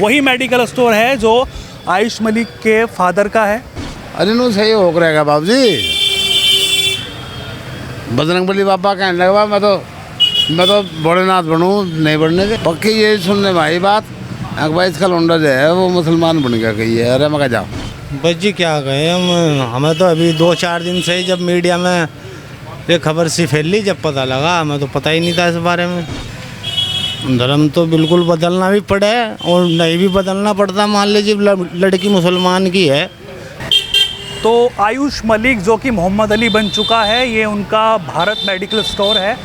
वही medical store है जो आयुष मलिक के फादर का है। अरे नो सही हो रहेगा बाबू जी, बजरंग बली बाबा कहने लगा मैं तो भोलेनाथ बनूँ, नहीं बनने के पक्की ये सुनने भाई बात। भाई इसका लौंडा जो है वो मुसलमान बन गया कही है। अरे मैं जाओ बस जी क्या कहें हमें तो अभी 2-4 दिन से ही जब मीडिया में ये खबर सी फैली जब पता लगा, हमें तो पता ही नहीं था इस बारे में। धर्म तो बिल्कुल बदलना भी पड़े और नहीं भी बदलना पड़ता, मान लीजिए लड़की मुसलमान की है। तो आयुष मलिक जो कि मोहम्मद अली बन चुका है, ये उनका भारत मेडिकल स्टोर है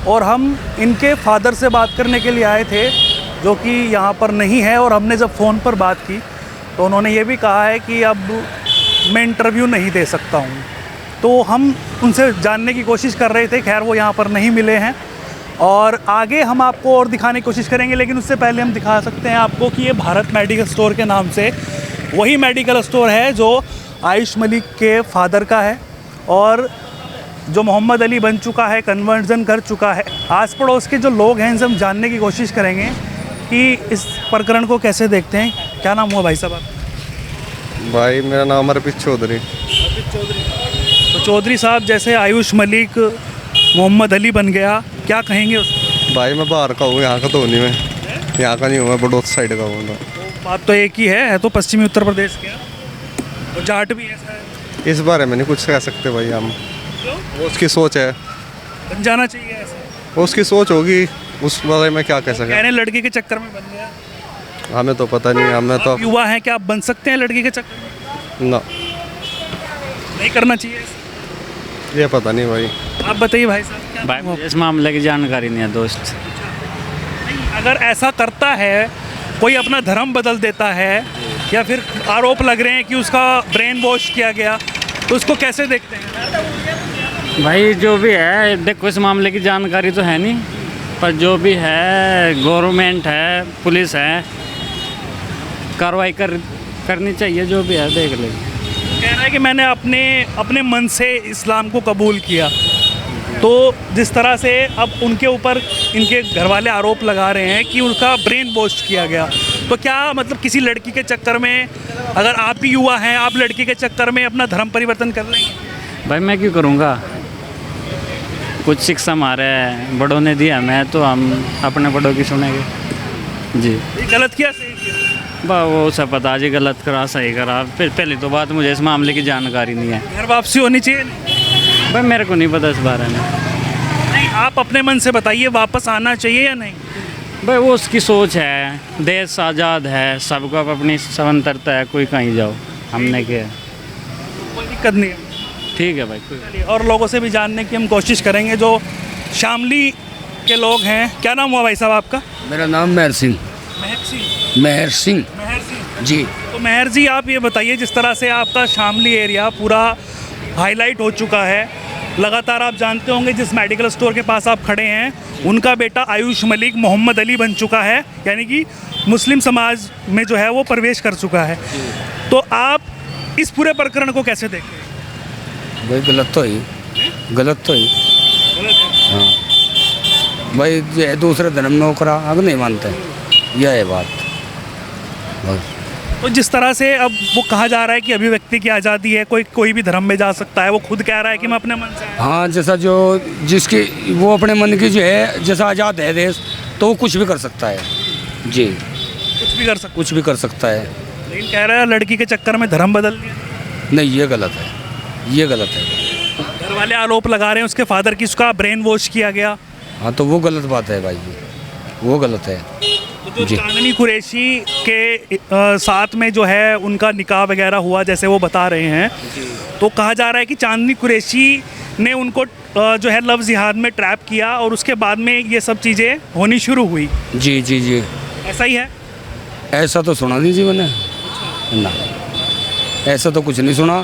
और हम इनके फादर से बात करने के लिए आए थे जो कि यहाँ पर नहीं है। और हमने जब फ़ोन पर बात की तो उन्होंने ये भी कहा है कि अब मैं इंटरव्यू नहीं दे सकता हूँ। तो हम उनसे जानने की कोशिश कर रहे थे, खैर वो यहाँ पर नहीं मिले हैं और आगे हम आपको और दिखाने की कोशिश करेंगे। लेकिन उससे पहले हम दिखा सकते हैं आपको कि ये भारत मेडिकल स्टोर के नाम से वही मेडिकल स्टोर है जो आयुष मलिक के फादर का है और जो मोहम्मद अली बन चुका है, कन्वर्जन कर चुका है। आस पड़ोस के जो लोग हैं इनसे हम जानने की कोशिश करेंगे कि इस प्रकरण को कैसे देखते हैं। क्या नाम हुआ भाई साहब आप? भाई मेरा नाम अर्पित चौधरी। तो चौधरी साहब, जैसे आयुष मलिक मोहम्मद अली बन गया, क्या कहेंगे उसको? भाई मैं बाहर का हूँ, यहाँ का तो नहीं, मैं यहाँ का नहीं हूँ, मैं बड़ौदा साइड का हूँ। तो बात तो एक ही है तो पश्चिमी उत्तर प्रदेश के और जाट भी है शायद। इस बारे में नहीं कुछ कह सकते भाई हम। वो उसकी सोच है, बन जाना चाहिए ऐसा। वो उसकी सोच होगी, उस बारे में क्या कह कह सकें। रहे हैं लड़की के चक्कर में बन गया। हमें तो पता नहीं, हमें तो आप युवा हैं, क्या आप बन सकते हैं लड़की के चक्कर में? ना, नहीं करना चाहिए ऐसा। ये पता नहीं भाई। आप बताइए भाई साहब, क्या भाई मुझे इस मामले की जानकारी नहीं है दोस्त। अगर ऐसा करता है, कोई अपना धर्म बदल देता है या फिर आरोप लग रहे हैं कि उसका ब्रेन वॉश किया गया, तो उसको कैसे देखते हैं? भाई जो भी है, देखो इस मामले की जानकारी तो है नहीं, पर जो भी है गवर्नमेंट है, पुलिस है, कार्रवाई करनी चाहिए। जो भी है देख ले। कह रहा है कि मैंने अपने मन से इस्लाम को कबूल किया। तो जिस तरह से अब उनके ऊपर इनके घर वाले आरोप लगा रहे हैं कि उनका ब्रेन वॉश किया गया, तो क्या मतलब किसी लड़की के चक्कर में, अगर आप भी युवा हैं, आप लड़की के चक्कर में अपना धर्म परिवर्तन कर लेंगे? भाई मैं क्यों करूँगा, कुछ शिक्षा हमारे बड़ों ने दिया, मैं तो हम अपने बड़ों की सुनेंगे जी। ये गलत किया, सही किया? वो सब पता जी, गलत करा सही करा। फिर पहली तो बात मुझे इस मामले की जानकारी नहीं है। घर वापसी होनी चाहिए नहीं? भाई मेरे को नहीं पता इस बारे में। नहीं, आप अपने मन से बताइए, वापस आना चाहिए या नहीं? भाई वो उसकी सोच है, देश आज़ाद है, सबको अपनी स्वतंत्रता है, कोई कहीं जाओ, हमने क्या, कोई दिक्कत नहीं है। ठीक है भाई कोई। चलिए, और लोगों से भी जानने की हम कोशिश करेंगे जो शामली के लोग हैं। क्या नाम हुआ भाई साहब आपका? मेरा नाम मेहर सिंह। महर सिंह। मेहर सिंह महर सिंह जी। तो महर जी, आप ये बताइए, जिस तरह से आपका शामली एरिया पूरा हाईलाइट हो चुका है, लगातार आप जानते होंगे जिस मेडिकल स्टोर के पास आप खड़े हैं, उनका बेटा आयुष मलिक मोहम्मद अली बन चुका है, यानी कि मुस्लिम समाज में जो है वो प्रवेश कर चुका है। तो आप इस पूरे प्रकरण को कैसे देखते हैं? भाई गलत तो ही, गलत तो ही। हाँ भाई, ये दूसरे धर्म में होकरा अब नहीं मानते, यह है बात बस। तो जिस तरह से अब वो कहा जा रहा है कि अभिव्यक्ति की आज़ादी है, कोई भी धर्म में जा सकता है, वो खुद कह रहा है कि मैं अपने मन से। हाँ, जैसा जो जिसकी वो अपने मन की जो है, जैसा आज़ाद है देश, तो वो कुछ भी कर सकता है जी, कुछ भी कर सकता कुछ भी कर सकता है। लेकिन कह रहा है लड़की के चक्कर में धर्म बदल दिया। नहीं, ये गलत है, ये गलत है। घर वाले आरोप लगा रहे हैं उसके फादर की, उसका ब्रेन वॉश किया गया। हाँ, तो वो गलत बात है भाई, वो गलत है। तो जो चांदनी कुरैशी के साथ में जो है उनका निकाह वगैरह हुआ, जैसे वो बता रहे हैं, तो कहा जा रहा है कि चांदनी कुरैशी ने उनको जो है लव जिहाद में ट्रैप किया और उसके बाद में ये सब चीज़ें होनी शुरू हुई। जी जी जी, ऐसा ही है? ऐसा तो सुना नहीं जी मैंने ना, ऐसा तो कुछ नहीं सुना।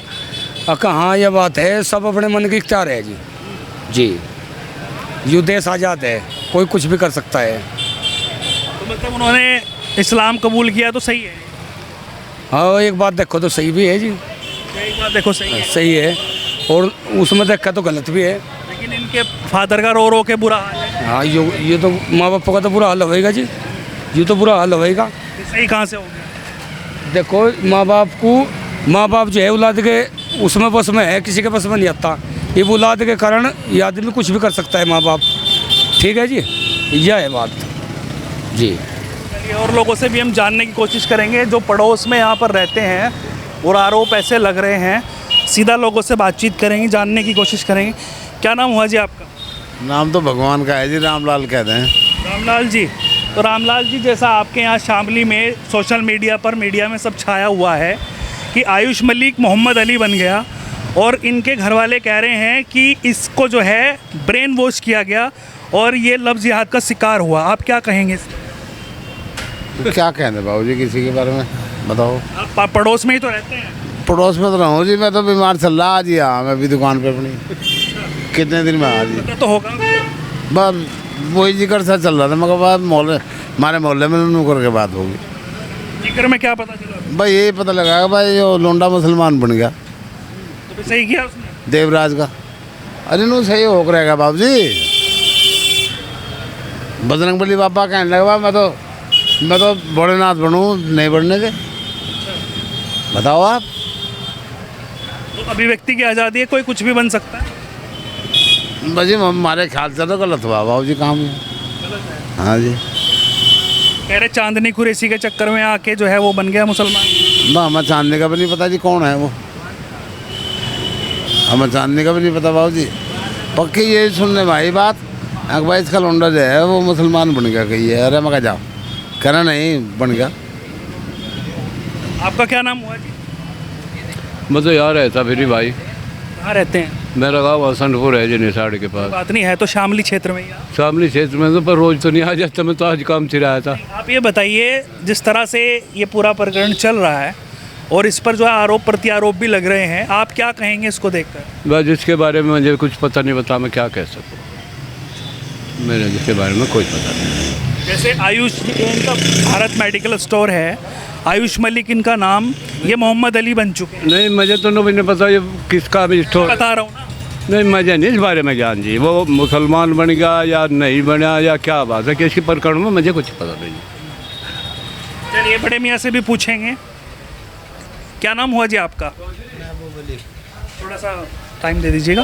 कहाँ यह बात है, सब अपने मन की इख्तियार है जी। जी, ये देश आज़ाद है, कोई कुछ भी कर सकता है। तो मतलब उन्होंने इस्लाम कबूल किया तो सही है? हाँ, एक बात देखो तो सही भी है जी, एक बात देखो सही है, सही है, और उसमें देखा तो गलत भी है। लेकिन इनके फादर का रो रो के बुरा हाल है। हाँ, ये तो माँ बाप का तो बुरा हाल होएगा जी, ये तो बुरा हाल होएगा। सही कहाँ से हो गया? देखो माँ बाप जो है औलाद के उसमें बस में है, किसी के बस में नहीं आता। ये औलाद के कारण ये आदमी कुछ भी कर सकता है माँ बाप। ठीक है जी, यह है बात जी। चलिए, और लोगों से भी हम जानने की कोशिश करेंगे जो पड़ोस में यहाँ पर रहते हैं और आरोप ऐसे लग रहे हैं। सीधा लोगों से बातचीत करेंगे, जानने की कोशिश करेंगे। क्या नाम हुआ जी आपका? नाम तो भगवान का है जी, रामलाल कहते हैं। रामलाल जी, तो रामलाल जी, जैसा आपके यहाँ शामली में सोशल मीडिया पर मीडिया में सब छाया हुआ है कि आयुष मलिक मोहम्मद अली बन गया और इनके घर वाले कह रहे हैं कि इसको जो है ब्रेन वॉश किया गया और ये लव जिहाद का शिकार हुआ। आप क्या कहेंगे? तो क्या कहने बाबू जी किसी के बारे में बताओ। आप पड़ोस में ही तो रहते हैं। पड़ोस में तो रहा हूँ जी, मैं तो बीमार चल रहा आज ही आया मैं भी दुकान पे अपनी। कितने दिन में आ जी? पता तो होगा। बस वही जिक्र सा चल रहा था, मगर बात मोहल्ले हमारे मोहल्ले में नुकर के बात होगी। जिक्र में क्या पता चला? भाई यही पता लगा कि भाई यो लोंडा मुसलमान बन गया तो फिर सही किया उसने? देवराज का। अरे नो सही हो रहेगा बाबू जी। बजरंग बली बाबा कहने लगा मैं तो भोलेनाथ बनूँ, नहीं बनने के। बताओ आप। तो अभिव्यक्ति की आज़ादी है, कोई कुछ भी बन सकता है। बस जी हमारे ख्याल से तो गलत हुआ बाबू जी काम। हाँ जी, कह रहे चांदनी कुरैशी के चक्कर में आके जो है वो बन गया मुसलमान। हमें चांदनी का भी नहीं पता जी कौन है वो। हमें चांदनी का भी नहीं पता बाबू जी। पक्की ये सुनने भाई बात, भाई इसका लौंडा जो है वो मुसलमान बन गया कही है। अरे मैं कहा जाओ, कहना नहीं बन गया। आपका क्या नाम हुआ जी? मैं तो यहाँ रहता फिर भाई। कहाँ रहते हैं? मेरा गाँव वसंतपुर है जी, निसाड़ के पास। बात नहीं है तो शामली क्षेत्र में ही आप। शामली क्षेत्र में तो पर रोज तो नहीं आ जाता, मैं तो आज काम से आया था। आप ये बताइए, जिस तरह से ये पूरा प्रकरण चल रहा है और इस पर जो है आरोप प्रत्यारोप भी लग रहे हैं, आप क्या कहेंगे इसको देखकर? बस इसके बारे में मुझे कुछ पता नहीं, बता मैं क्या कह सकूँ। मेरे इसके बारे में कोई पता नहीं। जैसे आयुष, इनका भारत मेडिकल स्टोर है, आयुष मलिक इनका नाम, ये मोहम्मद अली बन चुके हैं। नहीं मुझे तो नहीं पता ये किसका भी स्टोर। बता रहा हूँ ना। नहीं मुझे नहीं इस बारे में ज्ञान जी, वो मुसलमान बन गया या नहीं बना या क्या बात है कि इसके प्रकरण में मुझे कुछ पता नहीं। चलिए बड़े मियाँ से भी पूछेंगे। क्या नाम हुआ जी आपका? थोड़ा सा टाइम दे दीजिएगा।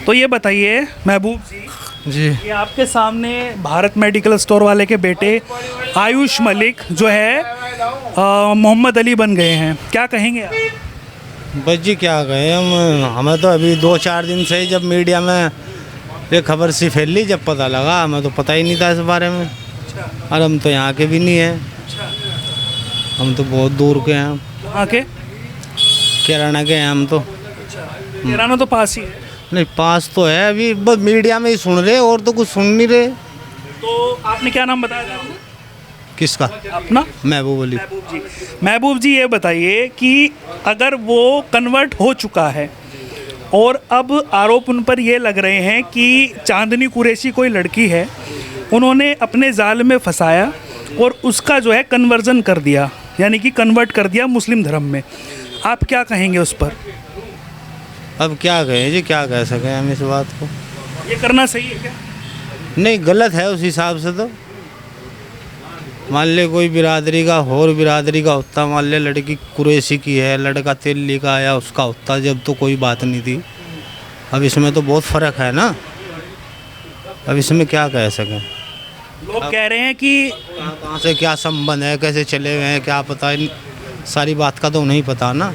तो ये बताइए महबूब जी, ये आपके सामने भारत मेडिकल स्टोर वाले के बेटे आयुष मलिक जो है मोहम्मद अली बन गए हैं, क्या कहेंगे आप? बस जी क्या कहें हमें तो अभी 2-4 दिन से ही जब मीडिया में ये खबर सी फैली, जब पता लगा, हमें तो पता ही नहीं था इस बारे में। और हम तो यहाँ के भी नहीं हैं, हम तो बहुत दूर के हैं। वहाँ के कैराना के हैं हम तो। कैराना तो पास ही है। नहीं पास तो है, अभी बस मीडिया में ही सुन रहे और तो कुछ सुन नहीं रहे। तो आपने क्या नाम बताया था? किसका? अपना? महबूब अली। महबूब जी, महबूब जी ये बताइए कि अगर वो कन्वर्ट हो चुका है और अब आरोप उन पर ये लग रहे हैं कि चांदनी कुरैशी कोई लड़की है, उन्होंने अपने जाल में फंसाया और उसका जो है कन्वर्जन कर दिया, यानी कि कन्वर्ट कर दिया मुस्लिम धर्म में, आप क्या कहेंगे उस पर? अब क्या कहें जी, क्या कह सकें हम इस बात को। ये करना सही है क्या? नहीं गलत है उस हिसाब से। तो मान ले कोई बिरादरी का और बिरादरी का होता, मान ले लड़की कुरैशी की है, लड़का तेली का आया उसका होता, जब तो कोई बात नहीं थी। अब इसमें तो बहुत फ़र्क है ना, अब इसमें क्या कह सकें। लोग कह रहे हैं कि कहाँ से क्या संबंध है, कैसे चले हुए हैं, क्या पता, सारी बात का तो नहीं पता ना।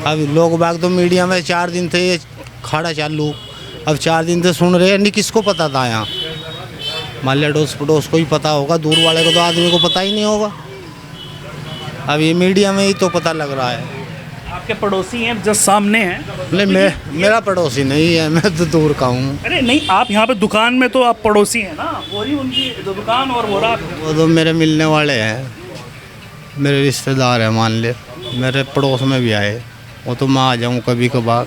अब लोग बाग तो मीडिया में 4 दिन थे ये खाड़ा चालू, अब 4 दिन से सुन रहे हैं, नहीं किसको पता था यहाँ। मान लिया अड़ोस पड़ोस को ही पता होगा, दूर वाले को तो आदमी को पता ही नहीं होगा। अब ये मीडिया में ही तो पता लग रहा है। आपके पड़ोसी हैं, जस्ट सामने हैं। नहीं मेरा पड़ोसी नहीं है, मैं तो दूर का हूँ। अरे नहीं, आप यहाँ पे दुकान में तो आप पड़ोसी हैं ना, वो ही उनकी दुकान और वो रहा। वो तो मेरे मिलने वाले हैं, मेरे रिश्तेदार हैं, मान ले मेरे पड़ोस में भी आए, वो तो मैं आ जाऊँ कभी कभार।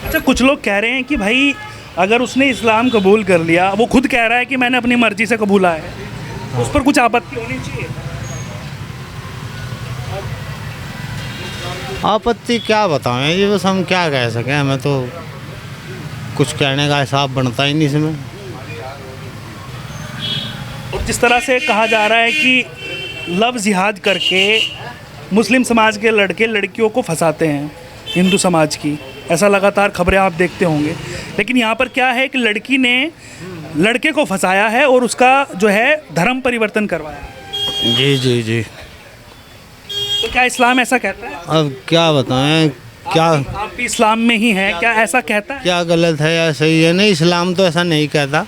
अच्छा, कुछ लोग कह रहे हैं कि भाई अगर उसने इस्लाम कबूल कर लिया, वो खुद कह रहा है कि मैंने अपनी मर्जी से कबूला है, उस पर कुछ आपत्ति होनी चाहिए? आपत्ति क्या बताएं ये, बस हम क्या कह सकें, हमें तो कुछ कहने का हिसाब बनता ही नहीं इसमें। और जिस तरह से कहा जा रहा है कि लव जिहाद करके मुस्लिम समाज के लड़के लड़कियों को फंसाते हैं हिंदू समाज की, ऐसा लगातार खबरें आप देखते होंगे। लेकिन यहाँ पर क्या है कि लड़की ने लड़के को फंसाया है और उसका जो है धर्म परिवर्तन करवाया है। जी जी जी। तो क्या इस्लाम ऐसा कहता है? अब क्या बताएं, क्या आप भी इस्लाम में ही हैं, क्या ऐसा कहता है? क्या गलत है या सही है? नहीं, इस्लाम तो ऐसा नहीं कहता।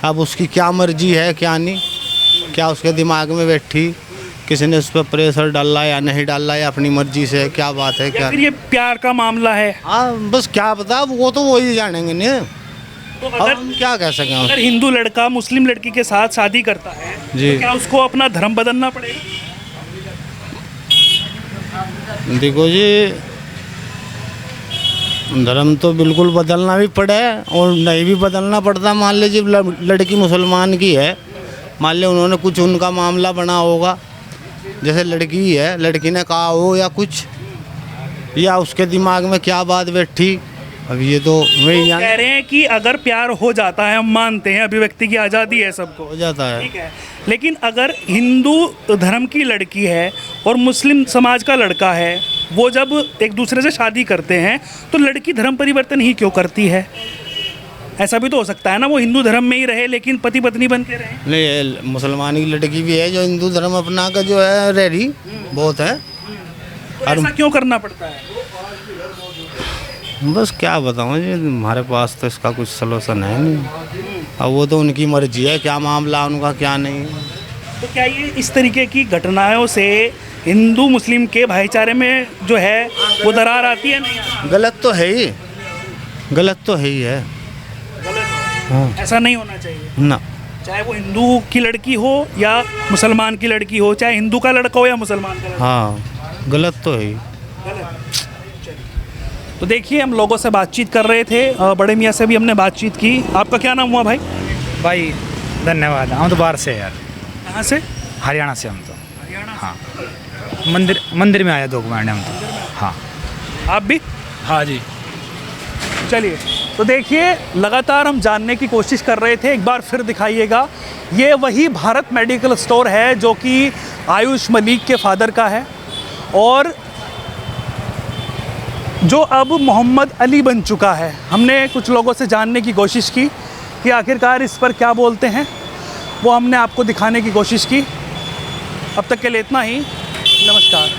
अब उसकी क्या मर्जी है क्या नहीं, क्या उसके दिमाग में बैठी, किसी ने उस पर प्रेशर डाला या नहीं डाला, या अपनी मर्जी से, क्या बात है या क्या? फिर ये प्यार का मामला है? हाँ बस क्या पता, वो तो वही जानेंगे नहीं। तो अब अगर हम क्या कह सकें? अगर हिंदू लड़का मुस्लिम लड़की के साथ शादी करता है जी। तो क्या उसको अपना धर्म बदलना पड़ेगा? देखो जी, धर्म तो बिल्कुल बदलना भी पड़े और नहीं भी बदलना पड़ता। मान लीजिए लड़की मुसलमान की है, मान लीजिए उन्होंने कुछ उनका मामला बना होगा, जैसे लड़की है, लड़की ने कहा हो या कुछ, या उसके दिमाग में क्या बात बैठी, अब ये तो वही कह रहे हैं कि अगर प्यार हो जाता है, हम मानते हैं अभिव्यक्ति की आज़ादी है सबको, हो जाता है। ठीक है, लेकिन अगर हिंदू धर्म की लड़की है और मुस्लिम समाज का लड़का है, वो जब एक दूसरे से शादी करते हैं तो लड़की धर्म परिवर्तन ही क्यों करती है? ऐसा भी तो हो सकता है ना, वो हिंदू धर्म में ही रहे लेकिन पति पत्नी बन के रहे। नहीं, मुसलमान की लड़की भी है जो हिंदू धर्म अपना का जो है रह रही बहुत है। तो ऐसा क्यों करना पड़ता है? बस क्या बताऊँ जी, हमारे पास तो इसका कुछ सलूशन है नहीं। अब वो तो उनकी मर्जी है, क्या मामला उनका क्या नहीं। तो क्या ये इस तरीके की घटनाओं से हिंदू मुस्लिम के भाईचारे में जो है वो दरार आती है? नहीं, गलत तो है ही, गलत तो है ही है। हाँ। ऐसा नहीं होना चाहिए ना, चाहे वो हिंदू की लड़की हो या मुसलमान की लड़की हो, चाहे हिंदू का लड़का हो या मुसलमान का लड़का हाँ गलत तो है ही। हो। तो देखिए, हम लोगों से बातचीत कर रहे थे, बड़े मियाँ से भी हमने बातचीत की। आपका क्या नाम हुआ भाई? भाई धन्यवाद। हम तो बाहर से यार, कहाँ से? हरियाणा से हम तो। हाँ, मंदिर में आया 2 महीने हम तो। हाँ। आप भी? हाँ जी। चलिए, तो देखिए, लगातार हम जानने की कोशिश कर रहे थे, एक बार फिर दिखाइएगा। ये वही भारत मेडिकल स्टोर है जो कि आयुष मलिक के फादर का है और जो अब मोहम्मद अली बन चुका है। हमने कुछ लोगों से जानने की कोशिश की कि आखिरकार इस पर क्या बोलते हैं, वो हमने आपको दिखाने की कोशिश की। अब तक के लिए इतना ही, नमस्कार।